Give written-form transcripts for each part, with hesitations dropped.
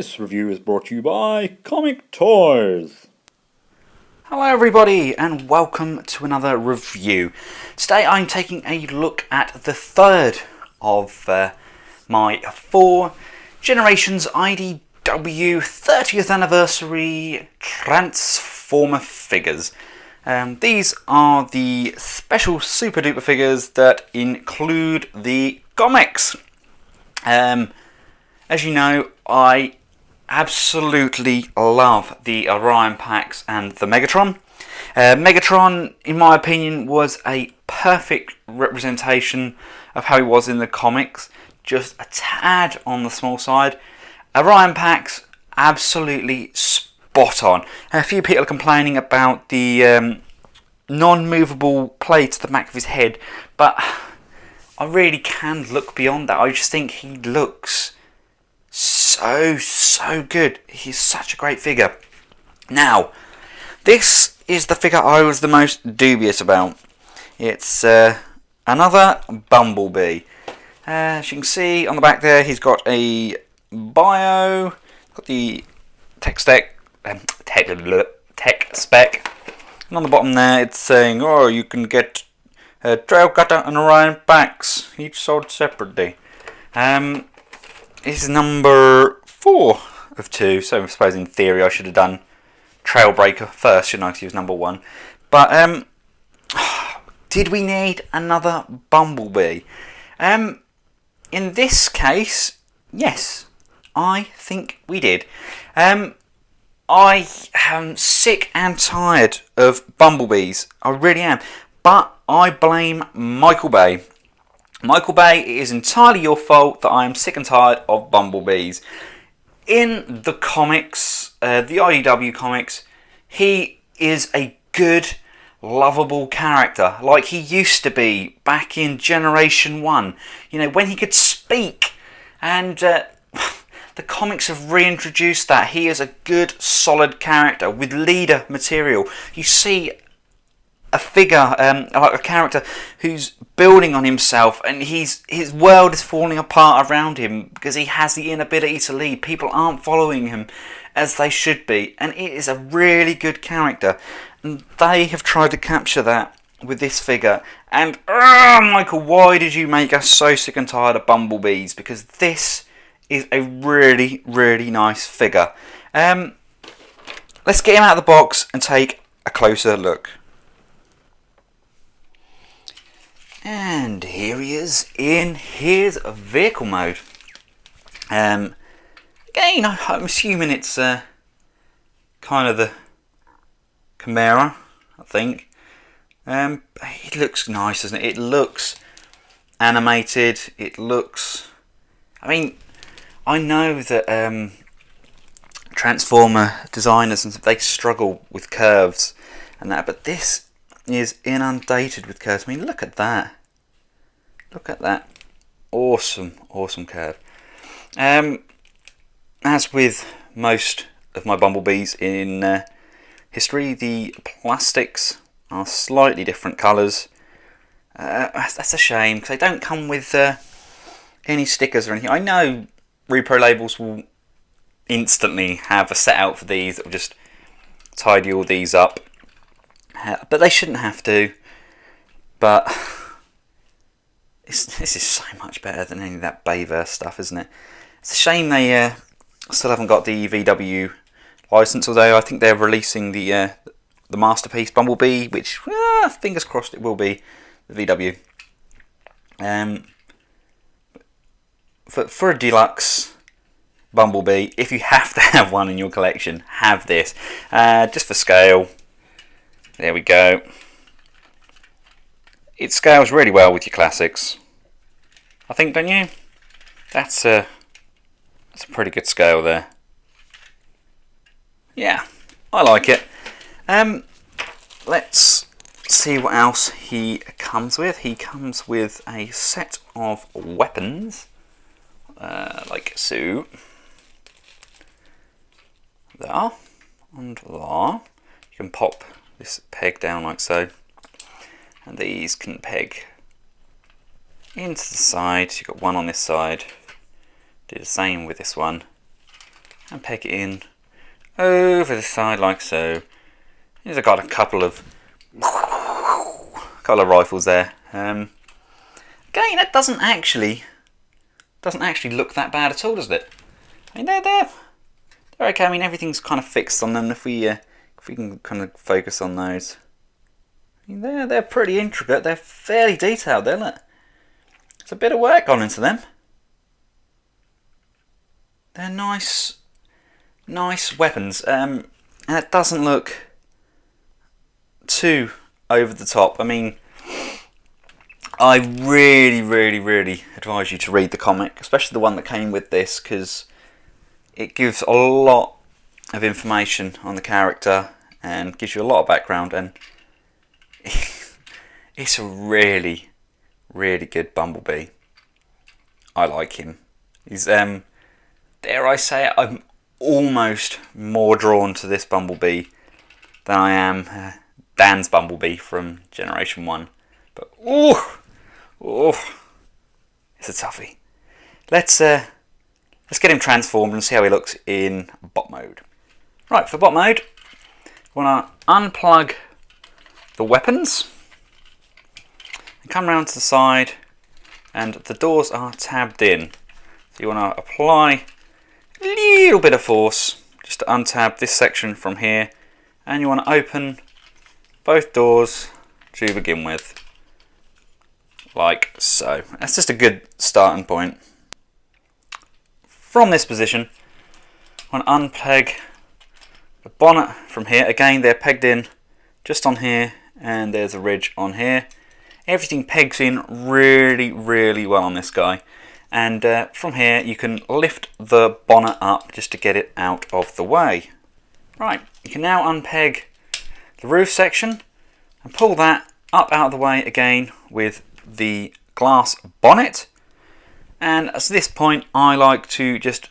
This review is brought to you by Comic Toys. Hello everybody and welcome to another review. Today I'm taking a look at the third of my 4 Generations IDW 30th Anniversary Transformer figures. These are the special super duper figures that include the comics. As you know, I absolutely love the Orion packs and the Megatron. Megatron, in my opinion, was a perfect representation of how he was in the comics, just a tad on the small side. Orion packs, absolutely spot on. A few people are complaining about the non-movable plate at the back of his head, but I really can look beyond that. I just think he looks so good. He's such a great figure. Now, this is the figure I was the most dubious about. It's another Bumblebee. As you can see on the back there, he's got a bio, got the tech spec, and on the bottom there it's saying, oh, you can get a Trail Cutter and Orion packs, each sold separately. This is number 4 of 2, so I suppose in theory I should have done Trailbreaker first, shouldn't I, because he was number 1. But, did we need another Bumblebee? In this case, yes, I think we did. I am sick and tired of Bumblebees, I really am, but I blame Michael Bay. Michael Bay, it is entirely your fault that I am sick and tired of Bumblebees. In the comics, the IDW comics, he is a good, lovable character, like he used to be back in Generation 1. You know, when he could speak, and the comics have reintroduced that. He is a good, solid character with leader material. You see a figure, like a character who's building on himself, and his world is falling apart around him because he has the inability to lead. People aren't following him as they should be, and it is a really good character. And they have tried to capture that with this figure. And Michael, why did you make us so sick and tired of Bumblebees? Because this is a really, really nice figure. Let's get him out of the box and take a closer look. And here he is in his vehicle mode. Again, I'm assuming it's kind of the Chimera, I think. It looks nice, doesn't it? It looks animated. It looks... I mean, I know that Transformer designers, and they struggle with curves and that, but this is inundated with curves. I mean, look at that. Look at that. Awesome curve. As with most of my Bumblebees in history, the plastics are slightly different colours. That's a shame, because they don't come with any stickers or anything. I know repro labels will instantly have a set out for these that will just tidy all these up. But they shouldn't have to. But this is so much better than any of that Bayverse stuff, isn't it? It's a shame they still haven't got the VW license, although I think they're releasing the Masterpiece Bumblebee, which, fingers crossed, it will be the VW. For a deluxe Bumblebee, if you have to have one in your collection, have this. Just for scale. There we go. It scales really well with your classics, I think, don't you? That's a pretty good scale there. Yeah, I like it. Let's see what else he comes with. He comes with a set of weapons, like so. There and there. You can pop this peg down like so, and these can peg into the side. You've got one on this side, do the same with this one, and peg it in over the side like so. Here's I've got a couple of rifles there. Again, that doesn't actually look that bad at all, does it? I mean, they're okay. I mean, everything's kind of fixed on them. If we can kind of focus on those, I mean, they're pretty intricate. They're fairly detailed. There, look. There's a bit of work gone into them. They're nice weapons. And it doesn't look too over the top. I mean, I really advise you to read the comic, especially the one that came with this, because it gives a lot of information on the character and gives you a lot of background, and it's a really good Bumblebee. I like him. He's dare I say it, I'm almost more drawn to this Bumblebee than I am Dan's Bumblebee from Generation 1. But it's a toughie. Let's get him transformed and see how he looks in bot mode. Right, for bot mode, we want to unplug the weapons and come round to the side, and the doors are tabbed in. So you want to apply a little bit of force just to untab this section from here, and you want to open both doors to begin with, like so. That's just a good starting point. From this position, I want to unpeg the bonnet from here. Again, they're pegged in just on here, and there's a ridge on here. Everything pegs in really well on this guy, and from here you can lift the bonnet up just to get it out of the way. Right, you can now unpeg the roof section and pull that up out of the way again with the glass bonnet. And at this point I like to just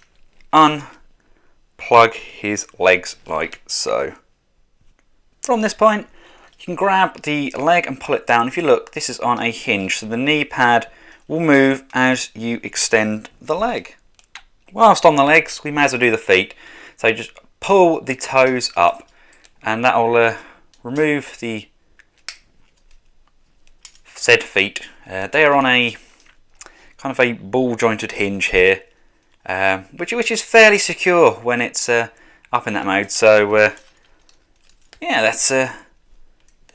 unplug his legs like so. From this point you can grab the leg and pull it down. If you look, this is on a hinge, so the knee pad will move as you extend the leg. Whilst on the legs, we may as well do the feet. So just pull the toes up, and that will remove the said feet. They are on a kind of a ball jointed hinge here, which is fairly secure when it's up in that mode. So yeah, that's they're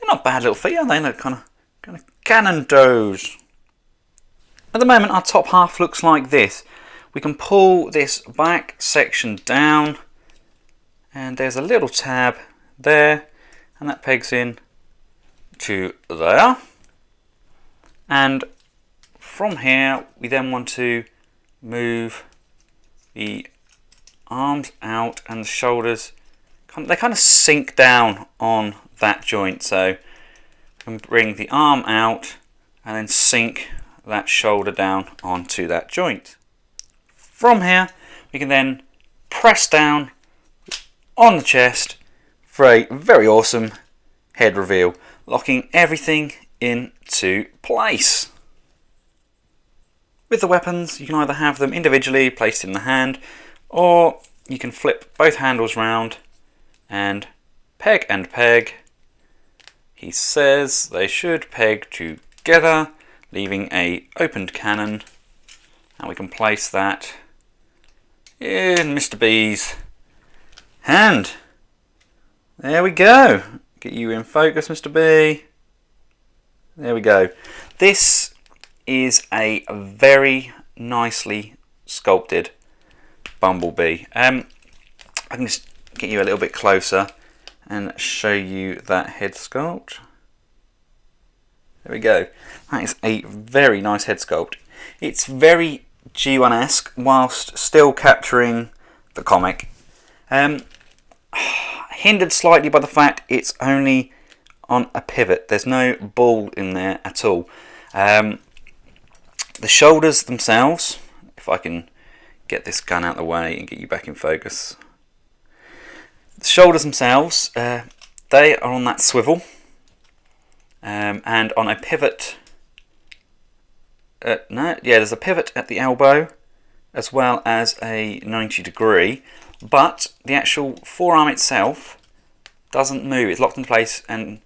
not bad little feet, are they? Look, kind of cannon toes. At the moment, our top half looks like this. We can pull this back section down, and there's a little tab there, and that pegs in to there. And from here, we then want to move the arms out, and the shoulders, they kind of sink down on that joint. So we can bring the arm out and then sink that shoulder down onto that joint. From here, we can then press down on the chest for a very awesome head reveal, locking everything into place. With the weapons, you can either have them individually placed in the hand, or you can flip both handles round and peg. He says they should peg together, leaving a opened cannon, and we can place that in Mr. B's hand. There we go. Get you in focus, Mr. B. There we go. This is a very nicely sculpted Bumblebee. I can just get you a little bit closer and show you that head sculpt. There we go. That is a very nice head sculpt. It's very G1-esque whilst still capturing the comic. Hindered slightly by the fact it's only on a pivot. There's no ball in there at all. The shoulders themselves, if I can get this gun out of the way and get you back in focus. The shoulders themselves, they are on that swivel, and on a pivot. There's a pivot at the elbow, as well as a 90°, but the actual forearm itself doesn't move. It's locked in place, and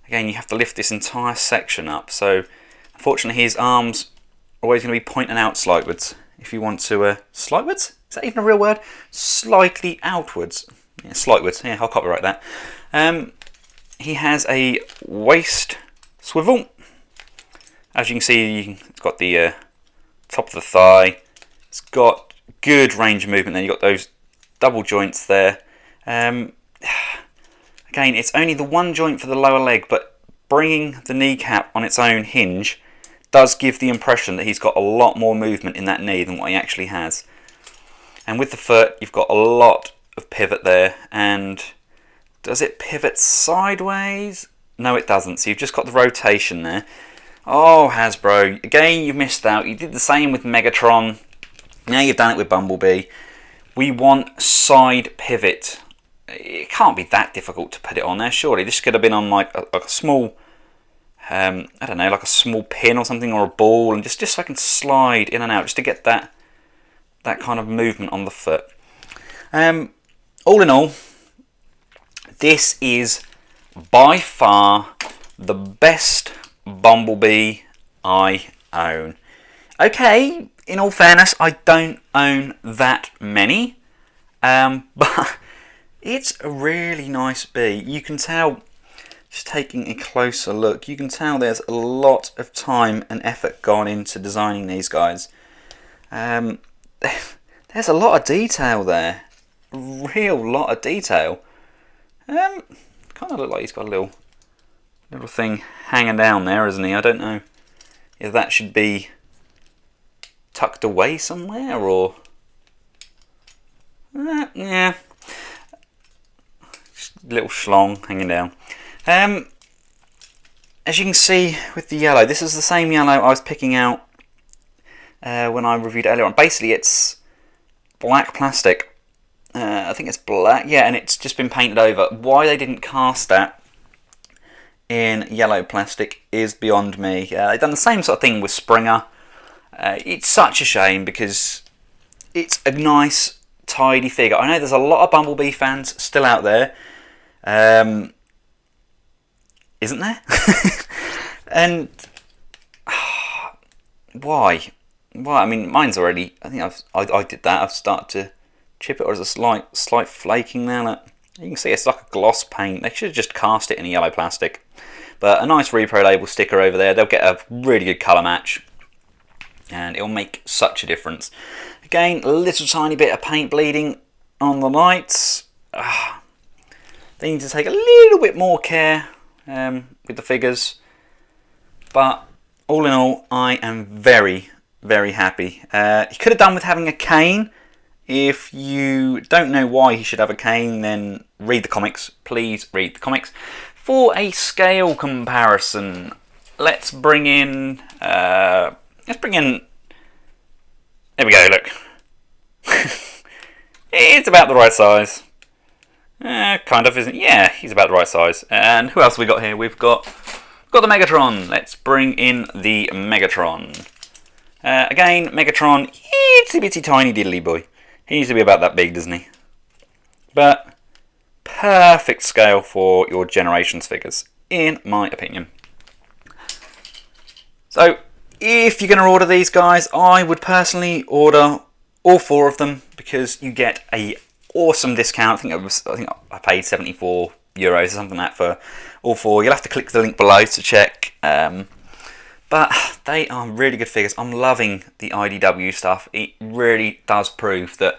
again, you have to lift this entire section up. So unfortunately his arms are always going to be pointing out slightwards. If you want to slightwards? Is that even a real word? Slightly outwards. Yeah, slightwards. Yeah, I'll copyright that. He has a waist swivel. As you can see, it's got the top of the thigh. It's got good range of movement there. You've got those double joints there. Again, it's only the one joint for the lower leg, but bringing the kneecap on its own hinge does give the impression that he's got a lot more movement in that knee than what he actually has. And with the foot, you've got a lot of pivot there. And does it pivot sideways? No, it doesn't. So you've just got the rotation there. Oh, Hasbro, again, you've missed out. You did the same with Megatron. Now you've done it with Bumblebee. We want side pivot. It can't be that difficult to put it on there, surely. This could have been on like a small, I don't know, like a small pin or something, or a ball, and just so I can slide in and out, just to get that kind of movement on the foot. All in all, this is by far the best Bumblebee I own. Okay, in all fairness, I don't own that many, but it's a really nice bee. You can tell, just taking a closer look, you can tell there's a lot of time and effort gone into designing these guys. There's a lot of detail there, a real lot of detail. Kind of look like he's got a little thing hanging down there, isn't he? I don't know if that should be tucked away somewhere, or yeah, just a little schlong hanging down. As you can see with the yellow, this is the same yellow I was picking out when I reviewed it earlier on. Basically, it's black plastic. I think it's black, yeah, and it's just been painted over. Why they didn't cast that in yellow plastic is beyond me. They've done the same sort of thing with Springer. It's such a shame because it's a nice, tidy figure. I know there's a lot of Bumblebee fans still out there. Isn't there? And why? Why? I mean, mine's already. I think I did that. I've started to chip it, or there's a slight flaking there. Look. You can see it's like a gloss paint. They should have just cast it in a yellow plastic. But a nice repro label sticker over there. They'll get a really good colour match, and it'll make such a difference. Again, a little tiny bit of paint bleeding on the lights. They need to take a little bit more care with the figures. But all in all, I am very, very happy. He could have done with having a cane. If you don't know why he should have a cane, then read the comics. Please read the comics. For a scale comparison, let's bring in. There we go. Look, it's about the right size. Kind of, isn't it? Yeah, he's about the right size. And who else have we got here? We've got the Megatron. Let's bring in the Megatron. Again, Megatron, itsy bitsy tiny diddly boy. He needs to be about that big, doesn't he? But perfect scale for your Generations figures, in my opinion. So, if you're going to order these guys, I would personally order all 4 of them because you get a awesome discount. I think I paid €74 or something like that for all 4. You'll have to click the link below to check. But they are really good figures. I'm loving the IDW stuff. It really does prove that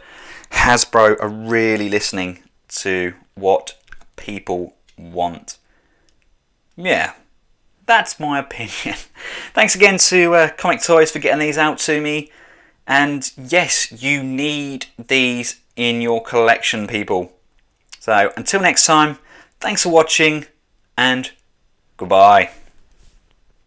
Hasbro are really listening to what people want. Yeah, that's my opinion. Thanks again to Comic Toys for getting these out to me. And yes, you need these in your collection, people. So until next time, thanks for watching and goodbye.